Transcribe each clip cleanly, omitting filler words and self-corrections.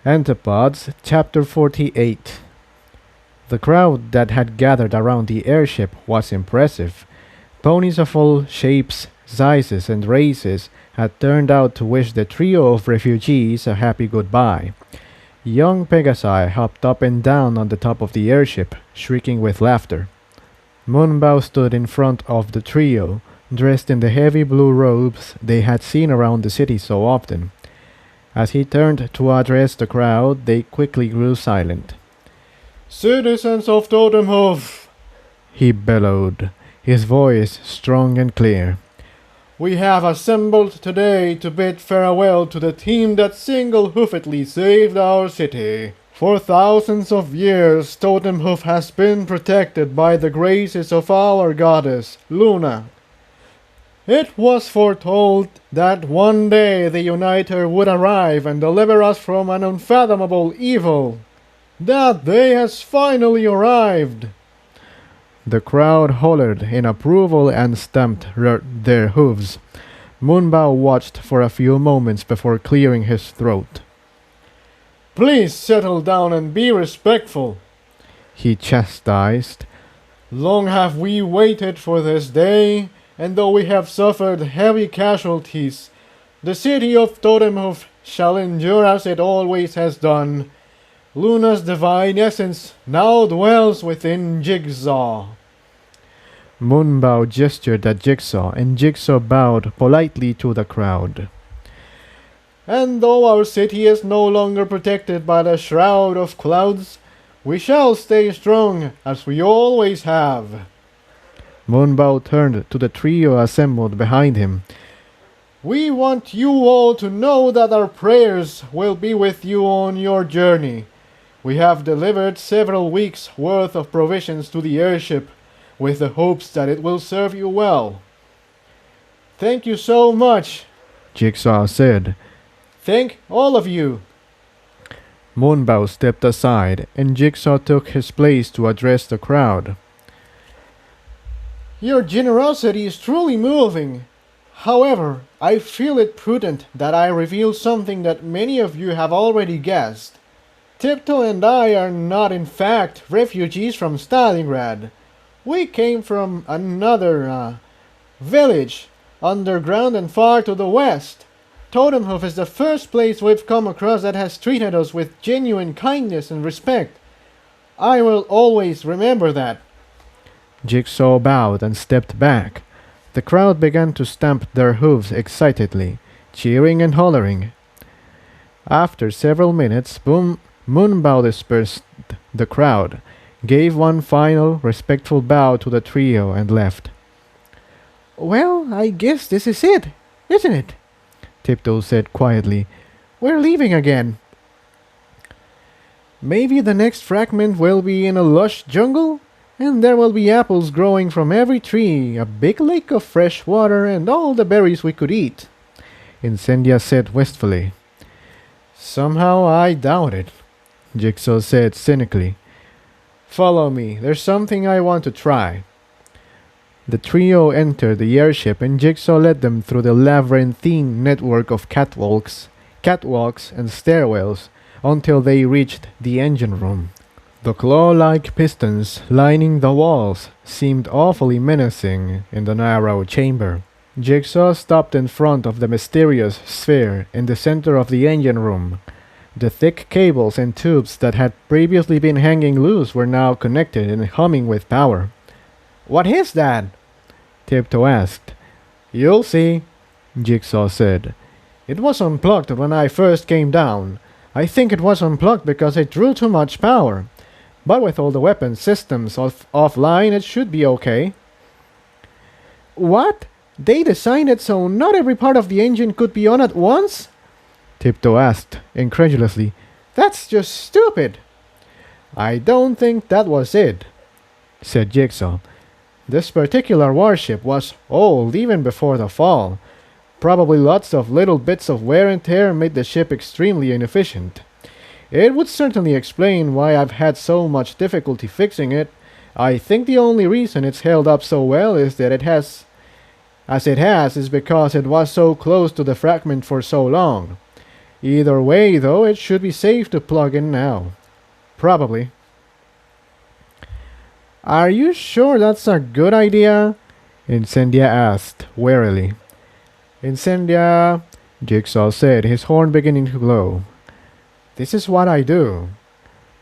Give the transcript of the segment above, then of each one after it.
Antipodes, Chapter 48. The crowd that had gathered around the airship was impressive. Ponies of all shapes, sizes, and races had turned out to wish the trio of refugees a happy goodbye. Young Pegasi hopped up and down on the top of the airship, shrieking with laughter. Moonbow stood in front of the trio, dressed in the heavy blue robes they had seen around the city so often. As he turned to address the crowd, they quickly grew silent. "Citizens of Totemhoof," he bellowed, his voice strong and clear. "we have assembled today to bid farewell to the team that single-hoofedly saved our city. For thousands of years, Totemhoof has been protected by the graces of our goddess, Luna. It was foretold that one day the Uniter would arrive and deliver us from an unfathomable evil. That day has finally arrived." The crowd hollered in approval and stamped their hooves. Moonbow watched for a few moments before clearing his throat. "Please settle down and be respectful," he chastised. "Long have we waited for this day, and though we have suffered heavy casualties, the city of Totemhoof shall endure as it always has done. Luna's divine essence now dwells within Jigsaw." Moonbow gestured at Jigsaw, and Jigsaw bowed politely to the crowd. "And though our city is no longer protected by the shroud of clouds, we shall stay strong as we always have." Moonbow turned to the trio assembled behind him. "We want you all to know that our prayers will be with you on your journey. We have delivered several weeks' worth of provisions to the airship, with the hopes that it will serve you well." "Thank you so much," Jigsaw said. "Thank all of you." Moonbow stepped aside, and Jigsaw took his place to address the crowd. "Your generosity is truly moving. However, I feel it prudent that I reveal something that many of you have already guessed. Tiptoe and I are not in fact refugees from Stalingrad. We came from another village, underground and far to the west. Totemhoof is the first place we've come across that has treated us with genuine kindness and respect. I will always remember that." Jigsaw bowed and stepped back. The crowd began to stamp their hooves excitedly, cheering and hollering. After several minutes, Moonbow dispersed the crowd, gave one final respectful bow to the trio, and left. "Well, I guess this is it, isn't it?" Tiptoe said quietly. "We're leaving again. Maybe the next fragment will be in a lush jungle, and there will be apples growing from every tree, a big lake of fresh water, and all the berries we could eat," Incendia said wistfully. "Somehow I doubt it," Jigsaw said cynically. "Follow me. There's something I want to try." The trio entered the airship, and Jigsaw led them through the labyrinthine network of catwalks, and stairwells until they reached the engine room. The claw-like pistons lining the walls seemed awfully menacing in the narrow chamber. Jigsaw stopped in front of the mysterious sphere in the center of the engine room. The thick cables and tubes that had previously been hanging loose were now connected and humming with power. "What is that?" Tiptoe asked. "You'll see," Jigsaw said. "It was unplugged when I first came down. I think it was unplugged because it drew too much power. But with all the weapon systems offline, it should be okay." "What? They designed it so not every part of the engine could be on at once?" Tiptoe asked incredulously. "That's just stupid." "I don't think that was it," said Jigsaw. "This particular warship was old even before the fall. Probably lots of little bits of wear and tear made the ship extremely inefficient. It would certainly explain why I've had so much difficulty fixing it. I think the only reason it's held up so well is that it has is because it was so close to the fragment for so long. Either way, though, it should be safe to plug in now. Probably. Are you sure that's a good idea? Incendia asked, warily. Incendia, Jigsaw said, his horn beginning to glow. This is what I do.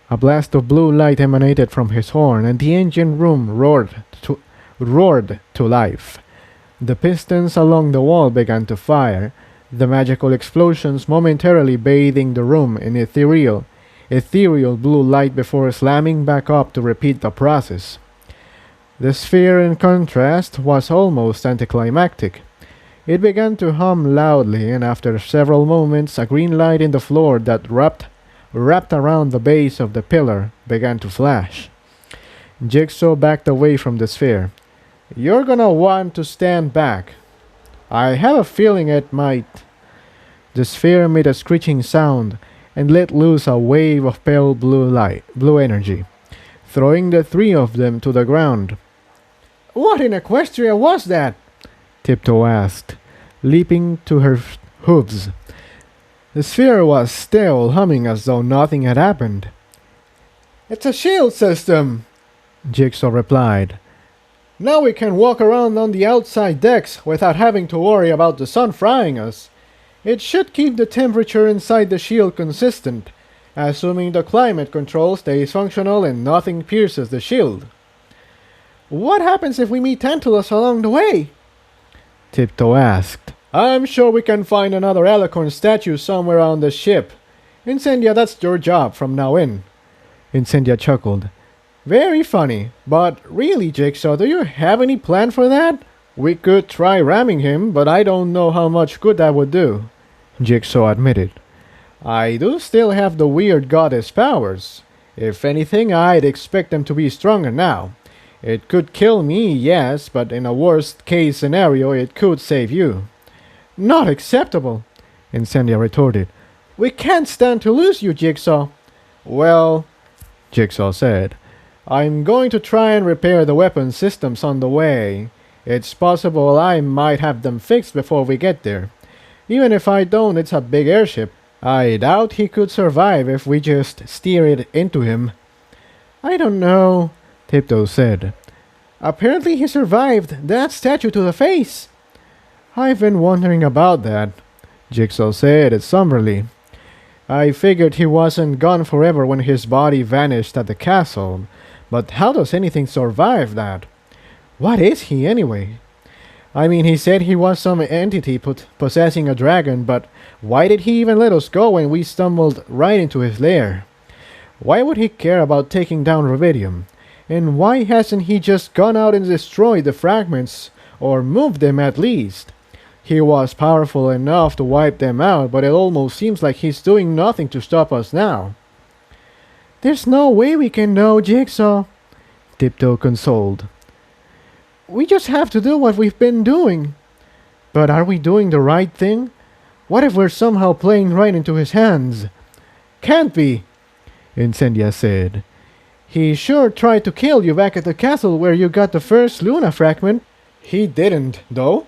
A blast of blue light emanated from his horn, and the engine room roared to life. The pistons along the wall began to fire, the magical explosions momentarily bathing the room in ethereal blue light before slamming back up to repeat the process. The sphere, in contrast, was almost anticlimactic. It began to hum loudly, and after several moments, a green light in the floor that wrapped around the base of the pillar began to flash. Jigsaw backed away from the sphere. You're gonna want to stand back. I have a feeling it might. The sphere made a screeching sound and let loose a wave of pale blue energy, throwing the three of them to the ground. What in Equestria was that? Tiptoe asked, leaping to her hooves. The sphere was still humming as though nothing had happened. It's a shield system, Jigsaw replied. Now we can walk around on the outside decks without having to worry about the sun frying us. It should keep the temperature inside the shield consistent, assuming the climate control stays functional and nothing pierces the shield. What happens if we meet Tantalus along the way? Tiptoe asked. I'm sure we can find another Alicorn statue somewhere on the ship. Incendia, that's your job from now in. Incendia chuckled. Very funny, but really, Jigsaw, do you have any plan for that? We could try ramming him, but I don't know how much good that would do, Jigsaw admitted. I do still have the weird goddess powers. If anything, I'd expect them to be stronger now. It could kill me, yes, but in a worst-case scenario, it could save you. Not acceptable, Incendia retorted. We can't stand to lose you, Jigsaw. Well, Jigsaw said, I'm going to try and repair the weapon systems on the way. It's possible I might have them fixed before we get there. Even if I don't, it's a big airship. I doubt he could survive if we just steer it into him. I don't know, Tiptoe said. Apparently he survived that statue to the face. I've been wondering about that, Jigsaw said somberly. I figured he wasn't gone forever when his body vanished at the castle, but how does anything survive that? What is he anyway? I mean, he said he was some entity possessing a dragon, but why did he even let us go when we stumbled right into his lair? Why would he care about taking down Rubidium? And why hasn't he just gone out and destroyed the fragments, or moved them at least? He was powerful enough to wipe them out, but it almost seems like he's doing nothing to stop us now. There's no way we can know, Jigsaw, Tiptoe consoled. We just have to do what we've been doing. But are we doing the right thing? What if we're somehow playing right into his hands? Can't be, Incendia said. He sure tried to kill you back at the castle where you got the first Luna fragment. He didn't, though,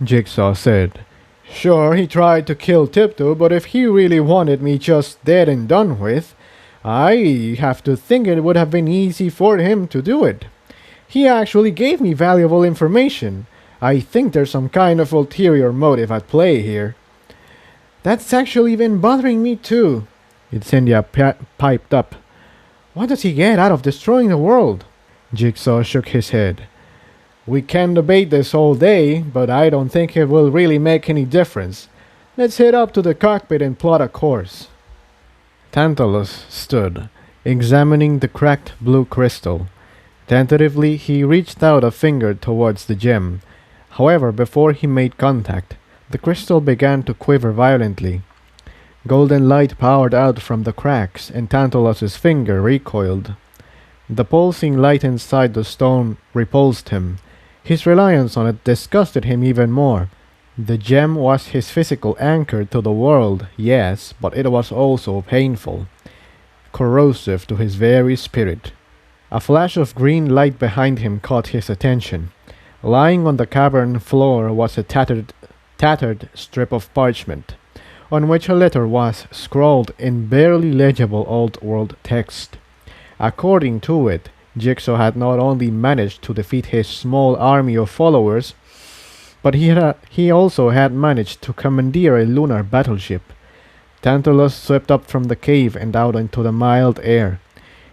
Jigsaw said. Sure, he tried to kill Tiptoe, but if he really wanted me just dead and done with, I have to think it would have been easy for him to do it. He actually gave me valuable information. I think there's some kind of ulterior motive at play here. That's actually been bothering me too, Incendia piped up. What does he get out of destroying the world? Jigsaw shook his head. We can debate this all day, but I don't think it will really make any difference. Let's head up to the cockpit and plot a course. Tantalus stood, examining the cracked blue crystal. Tentatively, he reached out a finger towards the gem. However, before he made contact, the crystal began to quiver violently. Golden light poured out from the cracks, and Tantalus's finger recoiled. The pulsing light inside the stone repulsed him. His reliance on it disgusted him even more. The gem was his physical anchor to the world, yes, but it was also painful, corrosive to his very spirit. A flash of green light behind him caught his attention. Lying on the cavern floor was a tattered strip of parchment. on which a letter was scrawled in barely legible Old World text. According to it, Jigsaw had not only managed to defeat his small army of followers, but he also had managed to commandeer a lunar battleship. Tantalus swept up from the cave and out into the mild air.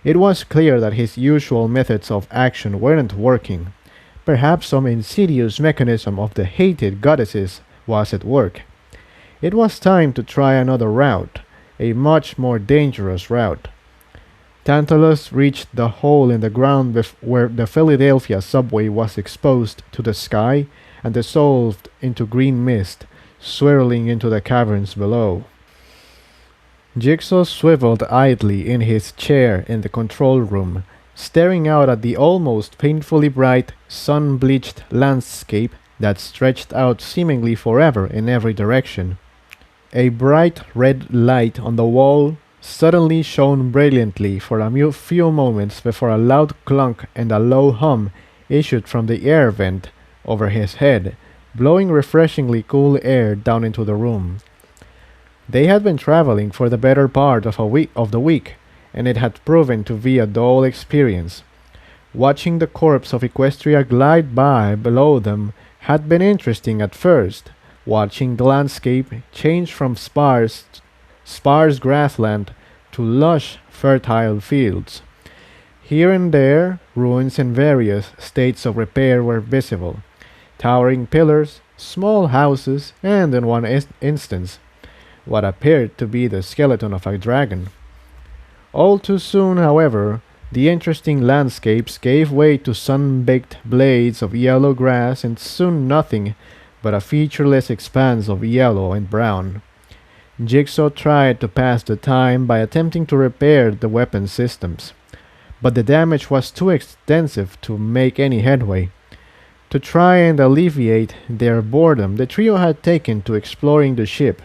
It was clear that his usual methods of action weren't working. Perhaps some insidious mechanism of the hated goddesses was at work. It was time to try another route, a much more dangerous route. Tantalus reached the hole in the ground where the Philadelphia subway was exposed to the sky and dissolved into green mist, swirling into the caverns below. Jigsaw swiveled idly in his chair in the control room, staring out at the almost painfully bright, sun-bleached landscape that stretched out seemingly forever in every direction. A bright red light on the wall suddenly shone brilliantly for a few moments before a loud clunk and a low hum issued from the air vent over his head, blowing refreshingly cool air down into the room. They had been traveling for the better part of the week, and it had proven to be a dull experience. Watching the corpse of Equestria glide by below them had been interesting at first, watching the landscape change from sparse grassland to lush, fertile fields. Here and there, ruins in various states of repair were visible. Towering pillars, small houses, and in one instance, what appeared to be the skeleton of a dragon. All too soon, however, the interesting landscapes gave way to sun-baked blades of yellow grass and soon nothing but a featureless expanse of yellow and brown. Jigsaw tried to pass the time by attempting to repair the weapon systems, but the damage was too extensive to make any headway. To try and alleviate their boredom, the trio had taken to exploring the ship.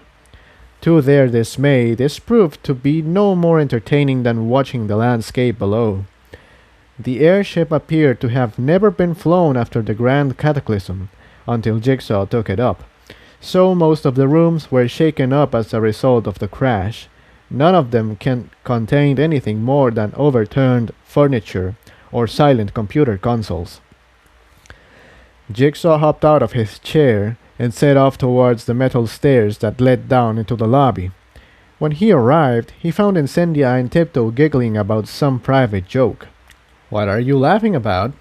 To their dismay, this proved to be no more entertaining than watching the landscape below. The airship appeared to have never been flown after the Grand Cataclysm, until Jigsaw took it up. So most of the rooms were shaken up as a result of the crash. None of them contained anything more than overturned furniture or silent computer consoles. Jigsaw hopped out of his chair and set off towards the metal stairs that led down into the lobby. When he arrived, he found Incendia and Tiptoe giggling about some private joke. "What are you laughing about?"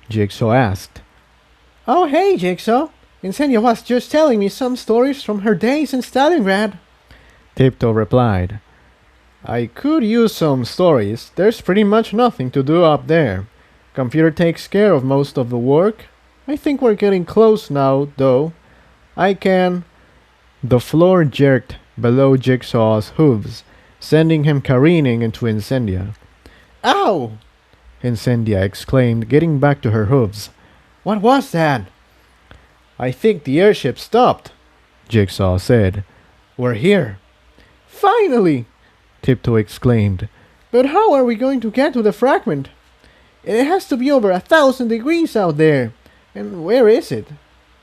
Jigsaw asked. Oh, hey, Jigsaw. Incendia was just telling me some stories from her days in Stalingrad. Tiptoe replied. "I could use some stories. There's pretty much nothing to do up there. Computer takes care of most of the work. I think we're getting close now, though. I can—" The floor jerked below Jigsaw's hooves, sending him careening into Incendia. Ow! Incendia exclaimed, getting back to her hooves. What was that? "I think the airship stopped," Jigsaw said. "We're here." Finally! Tiptoe exclaimed. But how are we going to get to the fragment? It has to be over 1,000 degrees out there. And where is it?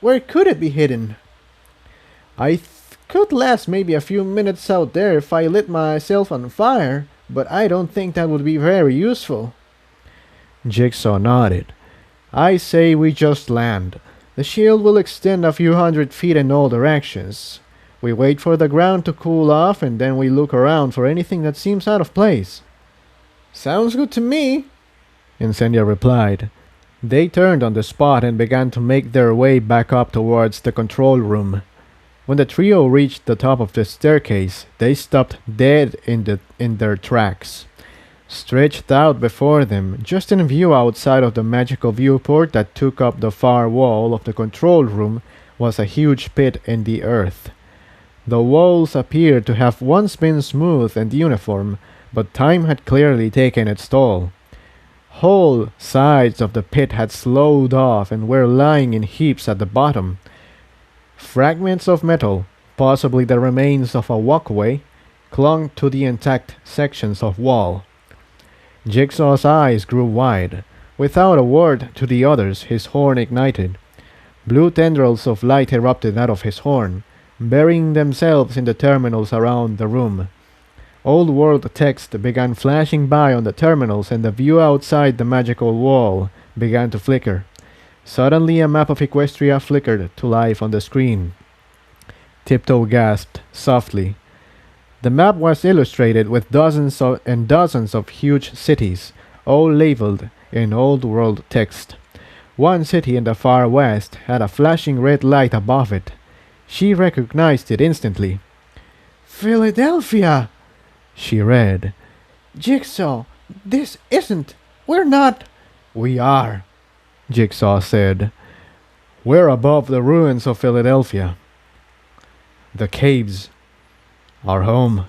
Where could it be hidden? I could last maybe a few minutes out there if I lit myself on fire, but I don't think that would be very useful. Jigsaw nodded. "I say we just land. The shield will extend a few hundred feet in all directions. We wait for the ground to cool off and then we look around for anything that seems out of place." Sounds good to me, Incendia replied. They turned on the spot and began to make their way back up towards the control room. When the trio reached the top of the staircase, they stopped dead in their tracks. Stretched out before them, just in view outside of the magical viewport that took up the far wall of the control room, was a huge pit in the earth. The walls appeared to have once been smooth and uniform, but time had clearly taken its toll. Whole sides of the pit had slowed off and were lying in heaps at the bottom. Fragments of metal, possibly the remains of a walkway, clung to the intact sections of wall. Jigsaw's eyes grew wide. Without a word to the others, his horn ignited. Blue tendrils of light erupted out of his horn. burying themselves in the terminals around the room. Old world text began flashing by on the terminals, and the view outside the magical wall began to flicker. Suddenly, a map of Equestria flickered to life on the screen. Tiptoe gasped softly. The map was illustrated with and dozens of huge cities, all labeled in old world text. One city in the far west had a flashing red light above it. She recognized it instantly. Philadelphia! She read. Jigsaw, this isn't. We're not. We are, Jigsaw said. We're above the ruins of Philadelphia. The caves. Our home.